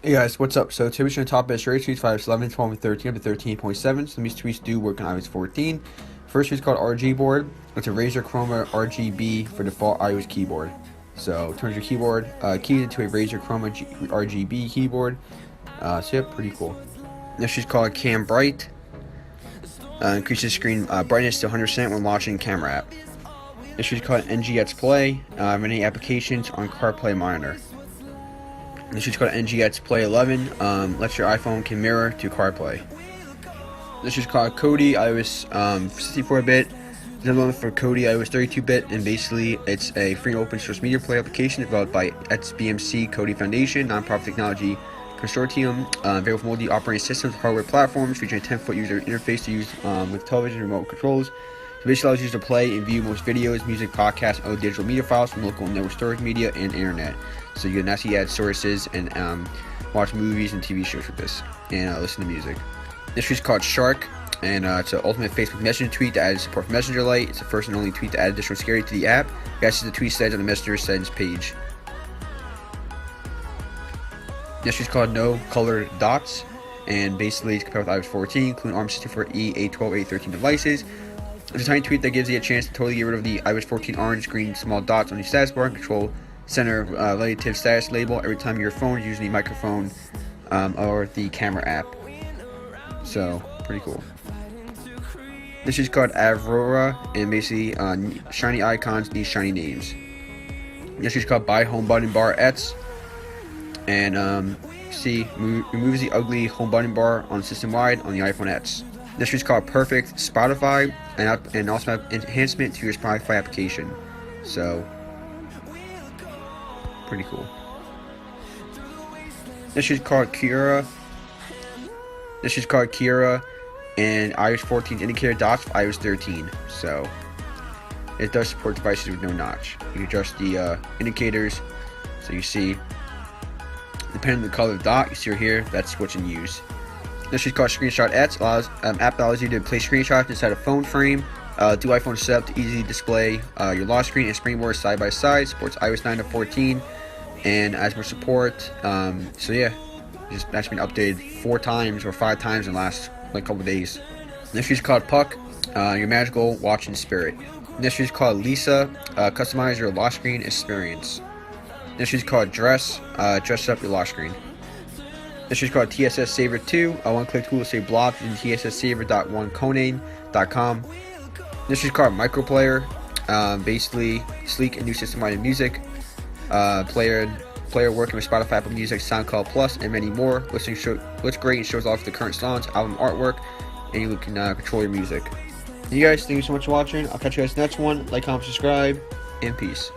Hey guys, what's up? So today we're going to talk about straight tweets 5, 11, 12, and 13 up to 13.7. Some of these tweets do work on iOS 14. First tweet is called RG board. It's a Razer Chroma RGB for default iOS keyboard. So turns your keyboard keys into a Razer Chroma RGB keyboard. So yeah, pretty cool. Next tweet is called Cam Bright. Increases screen brightness to 100% when launching camera app. This tweet is called NGX Play. Many applications on CarPlay monitor. This is called NGX Play 11. Lets your iPhone can mirror to CarPlay. This is called Kodi iOS 64-bit. Another one for Kodi iOS 32-bit, and basically it's a free and open source media player application developed by XBMC Kodi Foundation, nonprofit technology consortium, available for multi-operating systems, hardware platforms, featuring a 10-foot user interface to use with television remote controls. It basically allows users to play and view most videos, music, podcasts, and other digital media files from local network storage media and internet. So you can actually add sources and watch movies and TV shows with this, and listen to music. This tweet is called Shark, and it's an ultimate Facebook Messenger tweet that adds support for Messenger Lite. It's the first and only tweet to add additional security to the app. That's what the tweet says on the Messenger settings page. This tweet is called No Color Dots, and basically it's compared with iOS 14, including ARM64E, A12, A13 devices. It's a tiny tweet that gives you a chance to totally get rid of the iOS 14 orange, green, small dots on your status bar and control center relative status label every time your phone is using the microphone or the camera app. So, pretty cool. This is called Aurora, and basically shiny icons need shiny names. This is called Buy Home Button Bar Ets, and removes the ugly home button bar on system wide on the iPhone X. This is called Perfect Spotify, and also have enhancement to your Spotify application. So, pretty cool. This is called Kira. And iOS 14 indicator dots for iOS 13. So, it does support devices with no notch. You can adjust the indicators, so you see, depending on the color of the dot, you see right here, that's what's in use. This is called Screenshot Ets. App allows you to place screenshots inside a phone frame. Do iPhone setup to easily display your lock screen and springboard side by side. Supports iOS 9 to 14, and as more support. So yeah, just that's been updated 4 times or 5 times in the last couple days. This is called Puck, your magical watching spirit. This is called Lisa. Customize your lock screen experience. This is called Dress. Dress up your lock screen. This is called TSS Saver 2, a one-click tool to save blocks in tssaver.1conane.com. This is called Microplayer, basically sleek and new system-wide music, player working with Spotify, Apple Music, SoundCloud Plus, and many more. Looks great and shows off the current songs, album artwork, and you can control your music. You guys, thank you so much for watching. I'll catch you guys next one. Like, comment, subscribe, and peace.